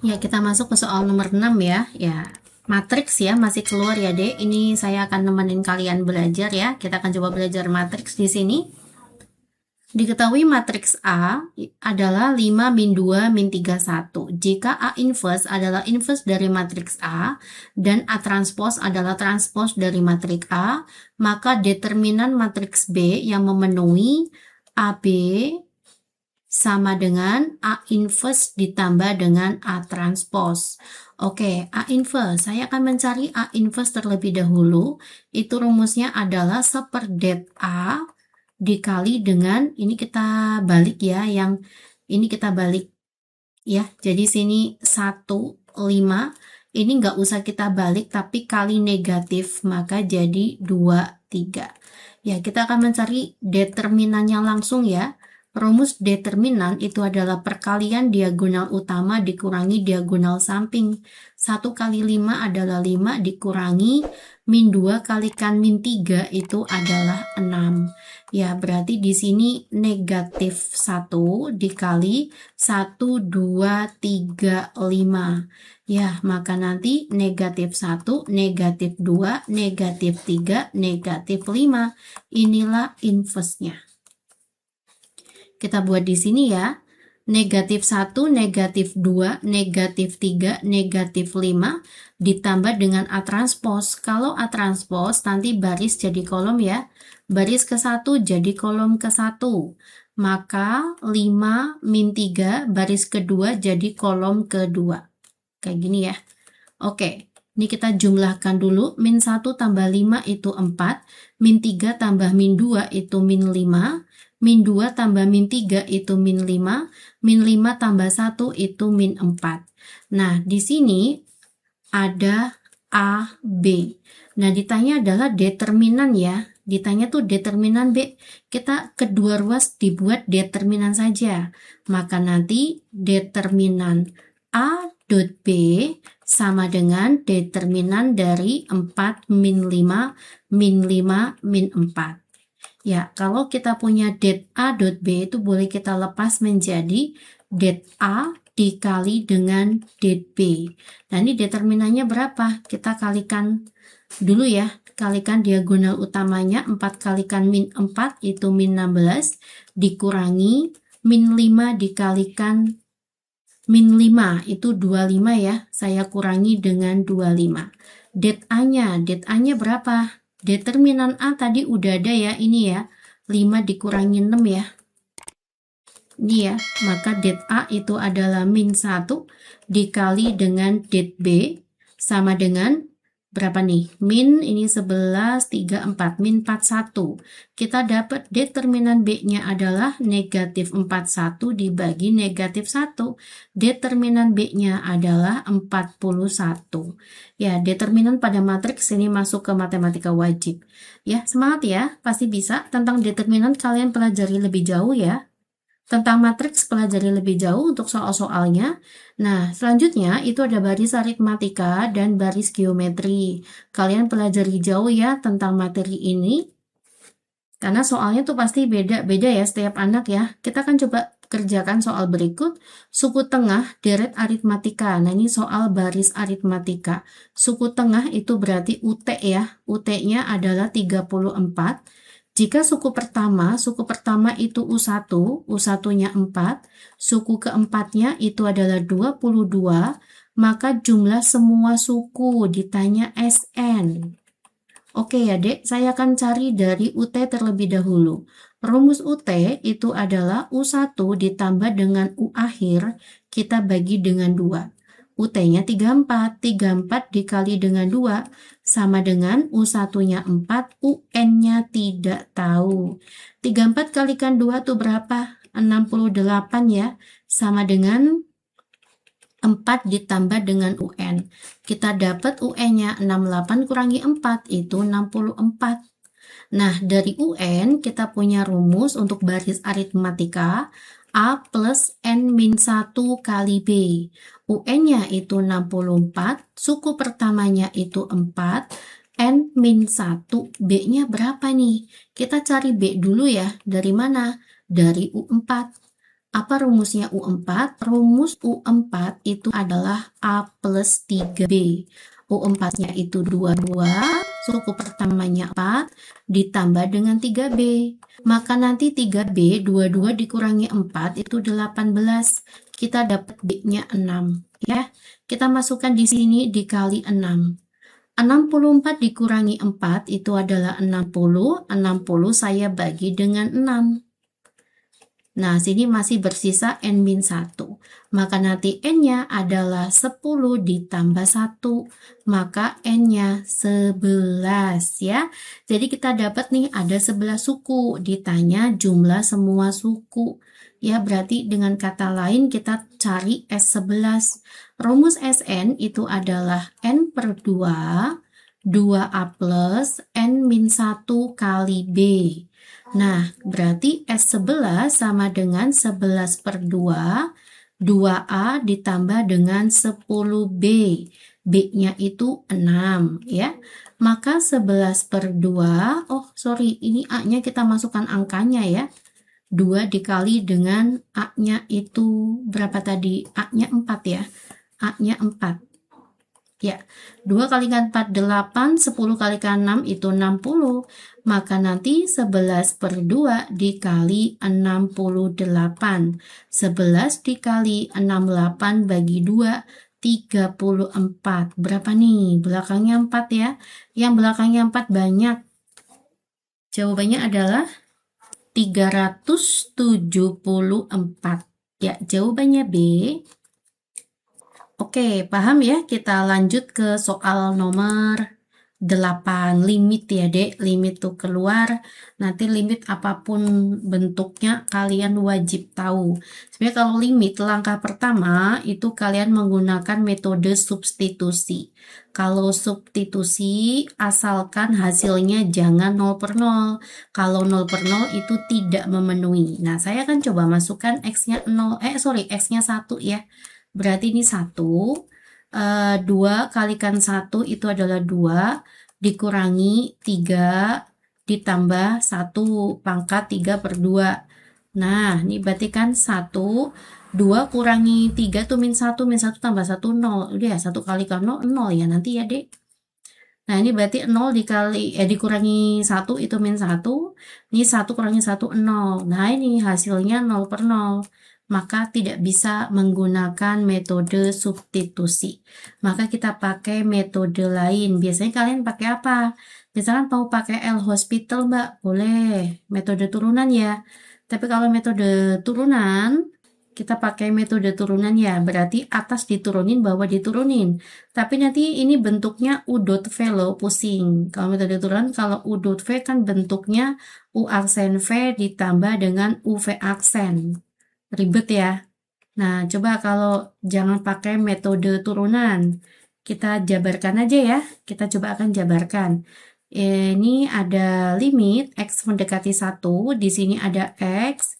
Ya, kita masuk ke soal nomor 6 ya. Ya, matriks ya masih keluar ya, Dek. Ini saya akan nemenin kalian belajar ya. Kita akan coba belajar matriks di sini. Diketahui matriks A adalah 5 min 2 min 3 1. Jika A inverse adalah inverse dari matriks A dan A transpose adalah transpose dari matriks A, maka determinan matriks B yang memenuhi AB sama dengan A inverse ditambah dengan A transpose. Oke, A inverse. Saya akan mencari A inverse terlebih dahulu. Itu rumusnya adalah seperdet A dikali dengan, ini kita balik ya, yang ini kita balik ya. Jadi sini 1, 5. Ini nggak usah kita balik, tapi kali negatif, maka jadi 2, 3. Ya, kita akan mencari determinannya langsung ya. Rumus determinan itu adalah perkalian diagonal utama dikurangi diagonal samping. 1 kali 5 adalah 5 dikurangi min 2 kalikan min 3 itu adalah 6. Ya, berarti di sini negatif 1 dikali 1, 2, 3, 5. Ya, maka nanti negatif 1, negatif 2, negatif 3, negatif 5. Inilah inverse-nya. Kita buat di sini ya. Negatif 1, negatif 2, negatif 3, negatif 5 ditambah dengan A transpose. Kalau A transpose nanti baris jadi kolom ya. Baris ke 1 jadi kolom ke 1. Maka 5 min 3 baris kedua jadi kolom kedua. Kayak gini ya. Oke. Ini kita jumlahkan dulu. Min 1 tambah 5 itu 4. Min 3 tambah min 2 itu min 5. Min 2 tambah min 3 itu min 5. Min 5 tambah 1 itu min 4. Nah, di sini ada A, B. Nah, ditanya adalah determinan ya. Ditanya tuh determinan B. Kita kedua ruas dibuat determinan saja. Maka nanti determinan A dot B sama dengan determinan dari 4 min 5 min 5 min 4. Ya, kalau kita punya det A dot B itu boleh kita lepas menjadi det A dikali dengan det B. Nah, ini determinannya berapa? Kita kalikan dulu ya. Kalikan diagonal utamanya 4 kalikan min 4 itu min 16 dikurangi min 5 dikalikan min 5 itu 25 ya. Saya kurangi dengan 25. Det A-nya berapa? Determinan A tadi udah ada ya, ini ya. 5 dikurangi 6 ya. Ini ya, maka det A itu adalah min 1 dikali dengan det B sama dengan berapa nih? Min ini 11, 3, 4, min 41. Kita dapat determinan B-nya adalah negatif 41 dibagi negatif 1. Determinan B-nya adalah 41. Ya, determinan pada matriks ini masuk ke matematika wajib. Ya, semangat ya, pasti bisa. Tentang determinan kalian pelajari lebih jauh ya. Tentang matriks pelajari lebih jauh untuk soal-soalnya. Nah, selanjutnya itu ada baris aritmatika dan baris geometri. Kalian pelajari jauh ya tentang materi ini. Karena soalnya tuh pasti beda-beda ya setiap anak ya. Kita akan coba kerjakan soal berikut. Suku tengah deret aritmatika. Nah, ini soal baris aritmatika. Suku tengah itu berarti UT ya. UT-nya adalah 34. Jika suku pertama itu U1, U1-nya 4, suku keempatnya itu adalah 22, maka jumlah semua suku ditanya SN. Oke ya dek, saya akan cari dari UT terlebih dahulu. Rumus UT itu adalah U1 ditambah dengan U akhir, kita bagi dengan 2. UT-nya 34, 34 dikali dengan 2 sama dengan U1-nya 4, UN-nya tidak tahu. 34 kalikan 2 itu berapa? 68 ya, sama dengan 4 ditambah dengan UN. Kita dapat UN-nya 68 kurangi 4 itu 64. Nah, dari UN kita punya rumus untuk baris aritmatika A plus N min 1 kali B. UN-nya itu 64, suku pertamanya itu 4, N min 1, B-nya berapa nih? Kita cari B dulu ya, dari mana? Dari U4. Apa rumusnya U4? Rumus U4 itu adalah A plus 3B. U4-nya itu 22, suku pertamanya 4, ditambah dengan 3B. Maka nanti 3B, 22 dikurangi 4 itu 18. Kita dapat B-nya 6. Ya, kita masukkan di sini dikali 6. 64 dikurangi 4 itu adalah 60. 60 saya bagi dengan 6. Nah, sini masih bersisa N-1. Maka nanti N-nya adalah 10 ditambah 1. Maka N-nya 11 ya. Jadi kita dapat nih ada 11 suku. Ditanya jumlah semua suku. Ya, berarti dengan kata lain kita cari S11. Rumus Sn itu adalah N per 2, 2A plus N-1 kali B. Nah, berarti S11 sama dengan 11 per 2, 2A ditambah dengan 10B. B-nya itu 6, ya. Maka 11 per 2, ini A-nya kita masukkan angkanya ya. 2 dikali dengan A-nya itu berapa tadi? A-nya 4 ya. A-nya 4. Ya, 2 kali 4, 8, 10 kali 6 itu 60. Maka nanti 11 per 2 dikali 68. 11 dikali 68 bagi 2, 34. Berapa nih? Belakangnya 4 ya. Yang belakangnya 4 banyak. Jawabannya adalah 374. Ya, jawabannya B. Oke, paham ya? Kita lanjut ke soal nomor 8. Limit ya, Dek. Limit tuh keluar. Nanti limit apapun bentuknya kalian wajib tahu. Sebenarnya kalau limit, langkah pertama itu kalian menggunakan metode substitusi. Kalau substitusi, asalkan hasilnya jangan 0 per 0. Kalau 0 per 0 itu tidak memenuhi. Nah, saya akan coba masukkan X-nya 0, X-nya 1 ya. Berarti ini 1, 2 kalikan 1 itu adalah 2, dikurangi 3, ditambah 1, pangkat 3 per 2. Nah, ini berarti kan 1, 2 kurangi 3 itu min 1 tambah 1, 0. Udah ya, 1 kalikan 0, 0 ya nanti ya, Dek. Nah, ini berarti 0 dikurangi 1 itu min 1. Ini 1 kurangi 1, 0. Nah, ini hasilnya 0 per 0. Maka tidak bisa menggunakan metode substitusi. Maka kita pakai metode lain. Biasanya kalian pakai apa? Misalkan mau pakai L'Hospital, Mbak, boleh. Metode turunan ya. Tapi kalau metode turunan, kita pakai metode turunan ya. Berarti atas diturunin, bawah diturunin. Tapi nanti ini bentuknya U.V loh, pusing. Kalau metode turunan, kalau U.V kan bentuknya U aksen V ditambah dengan UV aksen. Ribet ya. Nah, coba kalau jangan pakai metode turunan, kita jabarkan aja ya. Kita coba akan jabarkan. Ini ada limit X mendekati 1, di sini ada X.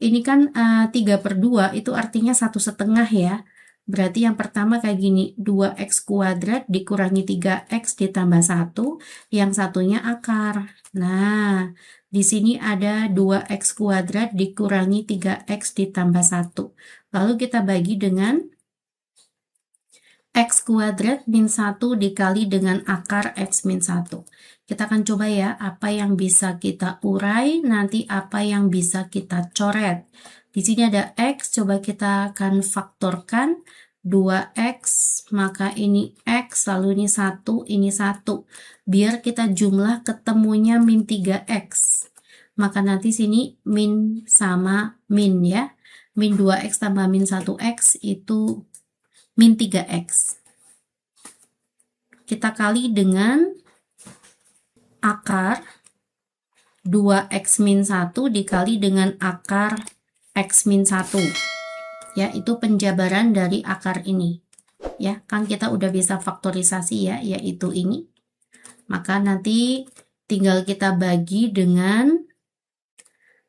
Ini kan 3 per 2, itu artinya 1,5 ya. Berarti yang pertama kayak gini, 2X kuadrat dikurangi 3X ditambah 1, yang satunya akar. Nah, di sini ada 2X kuadrat dikurangi 3X ditambah 1. Lalu kita bagi dengan X kuadrat min 1 dikali dengan akar X min 1. Kita akan coba ya, apa yang bisa kita urai, nanti apa yang bisa kita coret. Di sini ada X, coba kita akan faktorkan. 2X, maka ini X, lalu ini 1, ini 1. Biar kita jumlah ketemunya min 3X. Maka nanti sini min sama min ya. Min 2X tambah min 1X itu min 3X. Kita kali dengan akar 2X min 1 dikali dengan akar X min 1. Ya, itu penjabaran dari akar ini. Ya, kan kita udah bisa faktorisasi ya, yaitu ini. Maka nanti tinggal kita bagi dengan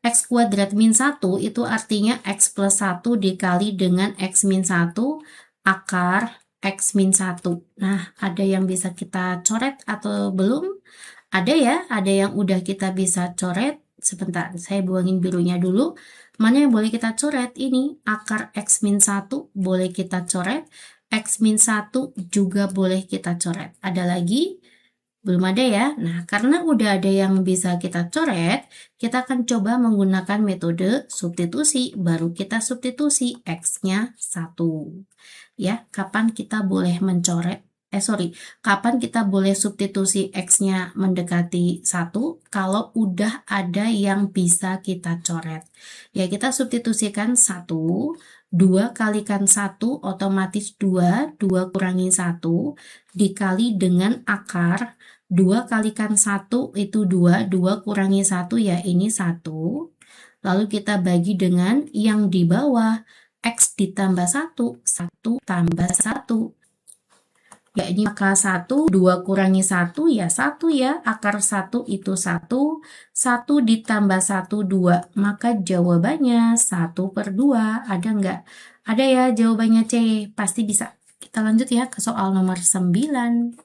X kuadrat min 1, itu artinya X plus 1 dikali dengan X min 1 akar X min 1. Nah, ada yang bisa kita coret atau belum? Ada ya, ada yang udah kita bisa coret. Sebentar, saya buangin birunya dulu. Mana yang boleh kita coret? Ini akar X min 1 boleh kita coret, X min 1 juga boleh kita coret. Ada lagi? Belum ada ya? Nah, karena udah ada yang bisa kita coret, kita akan coba menggunakan metode substitusi. Baru kita substitusi X-nya 1. Ya, kapan kita boleh mencoret? Kapan kita boleh substitusi X-nya mendekati 1? Kalau udah ada yang bisa kita coret. Ya, kita substitusikan 1, 2 kalikan 1, otomatis 2, 2 kurangi 1, dikali dengan akar, 2 kalikan 1 itu 2, 2 kurangi 1 ya ini 1. Lalu kita bagi dengan yang di bawah, X ditambah 1, 1 tambah 1. Ya ini maka 1, 2 kurangi 1 ya 1 ya, akar 1 itu 1, 1 ditambah 1, 2, maka jawabannya 1/2, ada nggak? Ada ya jawabannya C, pasti bisa. Kita lanjut ya ke soal nomor 9.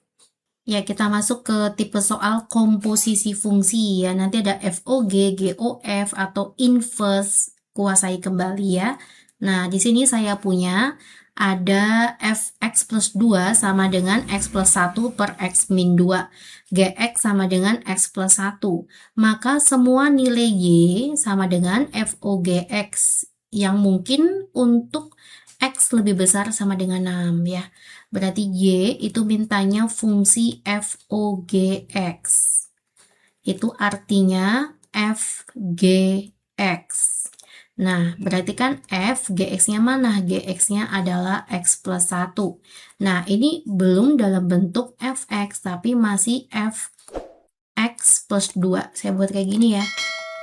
Ya, kita masuk ke tipe soal komposisi fungsi ya. Nanti ada FOG, GOF, atau inverse kuasai kembali ya. Nah, di sini saya punya ada fx plus 2 sama dengan x plus 1 per x min 2. Gx sama dengan x plus 1. Maka semua nilai y sama dengan FOGX yang mungkin untuk x lebih besar sama dengan 6 ya. Berarti Y itu mintanya fungsi FOGX. Itu artinya FGX. Nah, berarti kan F, GX-nya mana? GX-nya adalah X plus 1. Nah, ini belum dalam bentuk Fx, tapi masih Fx plus 2. Saya buat kayak gini ya.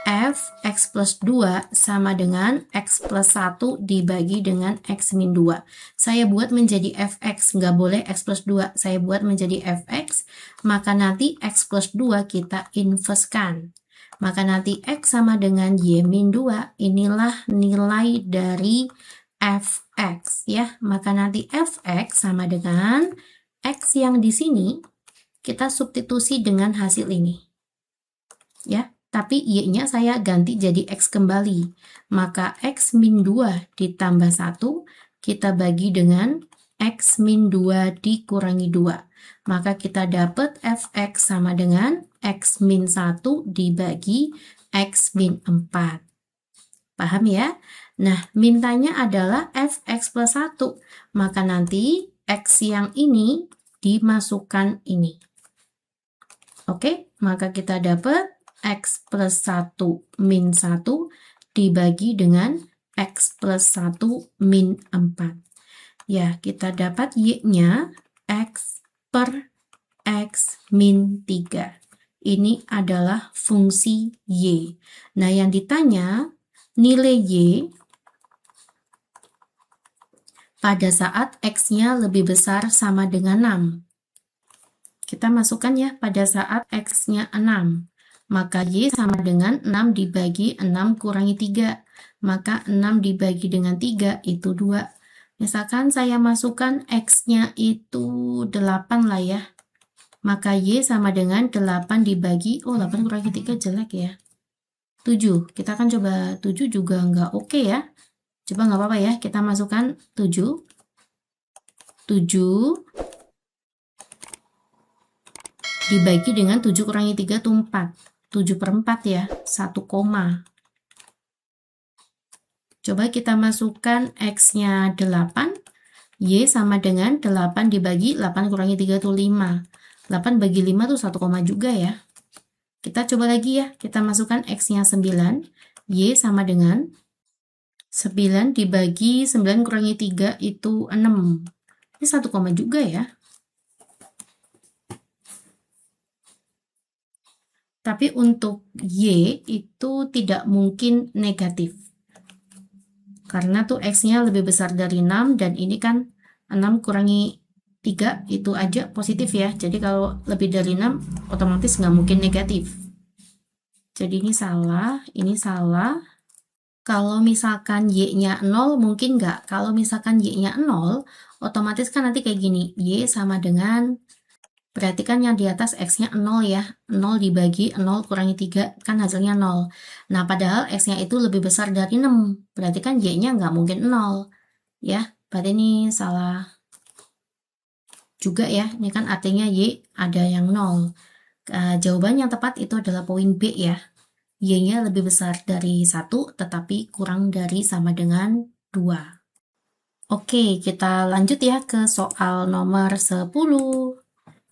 Fx plus 2 sama dengan x plus 1 dibagi dengan x min 2. Saya buat menjadi fx, nggak boleh x plus 2. Saya buat menjadi fx, maka nanti x plus 2 kita inversekan. Maka nanti x sama dengan y min 2, inilah nilai dari fx ya. Maka nanti fx sama dengan x yang di sini, kita substitusi dengan hasil ini. Ya. Tapi y-nya saya ganti jadi x kembali. Maka x min 2 ditambah 1, kita bagi dengan x min 2 dikurangi 2. Maka kita dapat fx sama dengan x min 1 dibagi x min 4. Paham ya? Nah, mintanya adalah fx plus 1. Maka nanti x yang ini dimasukkan ini. Oke, maka kita dapat X plus 1 min 1 dibagi dengan X plus 1 min 4. Ya, kita dapat Y-nya X per X min 3. Ini adalah fungsi Y. Nah, yang ditanya nilai Y pada saat X-nya lebih besar sama dengan 6. Kita masukkan ya pada saat X-nya 6. Maka Y sama dengan 6 dibagi 6 kurangi 3. Maka 6 dibagi dengan 3 itu 2. Misalkan saya masukkan X-nya itu 8 lah ya. Maka Y sama dengan 8 dibagi, 8 kurangi 3 jelek ya. 7. Kita akan coba 7 juga nggak oke ya. Coba nggak apa-apa ya, kita masukkan 7. 7 dibagi dengan 7 kurangi 3 itu 4. 7/4 ya, 1 koma. Coba kita masukkan X-nya 8, Y sama dengan 8 dibagi 8 kurangi 3 itu 5. 8 bagi 5 itu 1 koma juga ya. Kita coba lagi ya, kita masukkan X-nya 9, Y sama dengan 9 dibagi 9 kurangi 3 itu 6. Ini 1 koma juga ya. Tapi untuk Y itu tidak mungkin negatif. Karena tuh X-nya lebih besar dari 6 dan ini kan 6 kurangi 3 itu aja positif ya. Jadi kalau lebih dari 6 otomatis nggak mungkin negatif. Jadi ini salah, ini salah. Kalau misalkan Y-nya 0 mungkin nggak. Kalau misalkan Y-nya 0 otomatis kan nanti kayak gini. Y sama dengan Berarti kan yang di atas X-nya 0 ya. 0 dibagi 0 kurangi 3 kan hasilnya 0. Nah, padahal X-nya itu lebih besar dari 6. Berarti kan Y-nya nggak mungkin 0. Ya, berarti ini salah juga ya. Ini kan artinya Y ada yang 0. Jawaban yang tepat itu adalah poin B ya. Y-nya lebih besar dari 1 tetapi kurang dari sama dengan 2. Oke, kita lanjut ya ke soal nomor 10.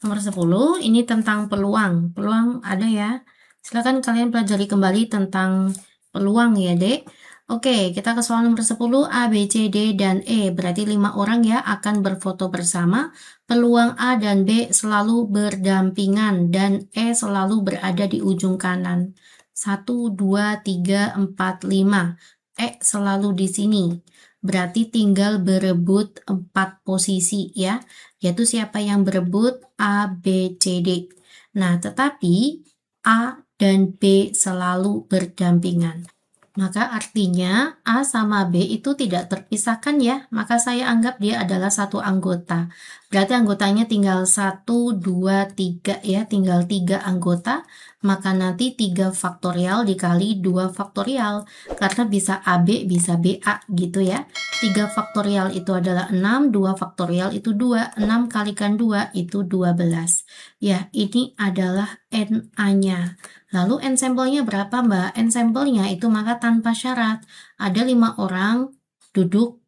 Nomor 10 ini tentang peluang. Peluang ada ya. Silakan kalian pelajari kembali tentang peluang ya, Dek. Oke, kita ke soal nomor 10. A, B, C, D, dan E. Berarti 5 orang ya akan berfoto bersama. Peluang A dan B selalu berdampingan dan E selalu berada di ujung kanan. 1, 2, 3, 4, 5. E selalu di sini. Berarti tinggal berebut 4 posisi ya, yaitu siapa yang berebut A, B, C, D. Nah, tetapi A dan B selalu berdampingan. Maka artinya A sama B itu tidak terpisahkan ya, maka saya anggap dia adalah satu anggota. Berarti anggotanya tinggal 1, 2, 3 ya, tinggal 3 anggota, maka nanti 3 faktorial dikali 2 faktorial, karena bisa AB, bisa BA gitu ya. 3 faktorial itu adalah 6, 2 faktorial itu 2, 6 kalikan 2 itu 12. Ya, ini adalah NA-nya. Lalu ensemble-nya berapa, Mbak? Ensemble-nya itu maka tanpa syarat. Ada 5 orang duduk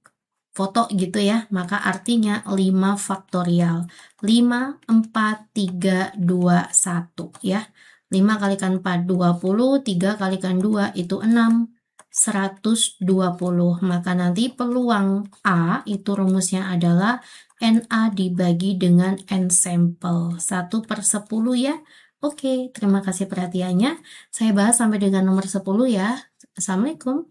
foto gitu ya, maka artinya 5 faktorial. 5, 4, 3, 2, 1 ya. 5 kalikan 4, 20, 3 kalikan 2 itu 6, 120. Maka nanti peluang A itu rumusnya adalah NA dibagi dengan N sampel. 1/10 ya. Oke, terima kasih perhatiannya. Saya bahas sampai dengan nomor 10 ya. Assalamualaikum.